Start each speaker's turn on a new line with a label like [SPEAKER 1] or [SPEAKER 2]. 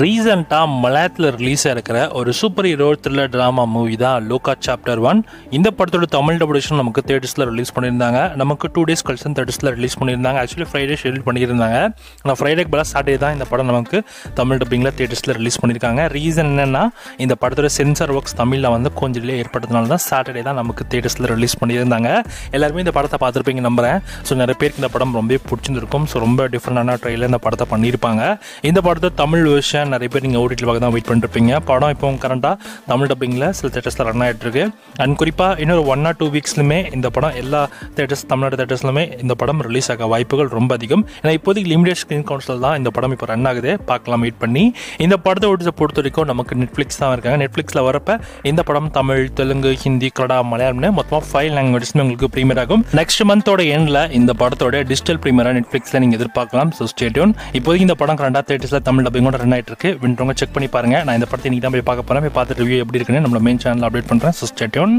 [SPEAKER 1] ரீசெண்டாக மலையாளத்தில் ரிலீஸ் ஆகிருக்கிற ஒரு super hero thriller drama movie தான் லோகா சாப்டர் 1. இந்த படத்தோட தமிழ் டபுடேஷன் நமக்கு தேட்டர்ஸில் ரிலீஸ் பண்ணியிருந்தாங்க. நமக்கு 2 days கழிச்சு தேட்டர்ஸில் ரிலீஸ் பண்ணியிருந்தாங்க. ஆக்சுவலி ஃப்ரைடே ஷெடியூல் பண்ணியிருந்தாங்க. ஆனால் ஃப்ரைடேக்கு பதிலாக சாட்டர்டே தான் இந்த படம் நமக்கு தமிழ் டப்பிங்கில் தேட்டர்ஸில் ரிலீஸ் பண்ணியிருக்காங்க. ரீசன் என்னென்னா, இந்த படத்தோட சென்சார் ஒர்க்ஸ் தமிழில் கொஞ்சம் டிலே ஏற்பட்டதுனால தான் சாட்டர்டே தான் நமக்கு தேட்டர்ஸில் ரிலீஸ் பண்ணியிருந்தாங்க. எல்லாருமே இந்த படத்தை பார்த்துருப்பீங்க நம்புகிறேன். ஸோ நிறைய பேருக்கு இந்த படம் ரொம்ப பிடிச்சிருக்கும். ஸோ ரொம்ப டிஃப்ரெண்டான ட்ரையில் இந்த படத்தை பண்ணியிருப்பாங்க. இந்த படத்தை தமிழ் வெர்ஷன் நிறைய பேர் நீங்கள் ஓடிடியில் பார்க்க தான் வெயிட் பண்ணிருப்பீங்க. படம் இப்போ கரண்டாக தமிழ் டப்பிங்கில் சில தேட்டர்ஸில் ரன் ஆகிட்டு இருக்கு. அண்ட் குறிப்பாக இன்னொரு 1 or 2 வீக்ஸ்லுமே இந்த படம் எல்லா தமிழ்நாடு தேட்டர்ஸ்லுமே இந்த படம் ரிலீஸ் ஆக வாய்ப்புகள் ரொம்ப அதிகம். ஏன்னா இப்போதைக்கு லிமிடெட் ஸ்க்ரீன் கவுண்ட்ஸில் தான் இந்த படம் இப்போ ரன் ஆகுது. பார்க்கலாம் வெயிட் பண்ணி. இந்த படத்தை ஓடிச்ச பொறுத்த வரைக்கும் நமக்கு நெட்ஃப்ளிக்ஸ் தான் இருக்காங்க. நெட்ஃப்ளிக்ஸில் வரப்போ இந்த படம் தமிழ், தெலுங்கு, ஹிந்தி, கன்னடா, மலையாளம்னு மொத்தமாக 5 languages உங்களுக்கு ப்ரீமியர் ஆகும். நெக்ஸ்ட் மந்தோட எண்டில் இந்த படத்தோட டிஜிட்டல் ப்ரீமியராக நெட்ஃப்ளிக்ஸில் நீங்கள் எதிர்பார்க்கலாம். So stay tune. இப்போதைக்கு இந்த படம் கரண்டாக தேட்டர்ஸில் தமிழ் டப்பிங்கோட ரன் ஆகிட்டு இருக்கு. வின்றவங்க செக் பண்ணி பாருங்க. நான் இந்த படத்தை இன்னைக்கு தான் போய் பார்க்க போறேன். போய் பார்த்து ரிவ்யூ எப்படி இருக்குன்னு நம்மளோட மெயின் சேனல் அப்டேட் பண்றேன். So stay tune.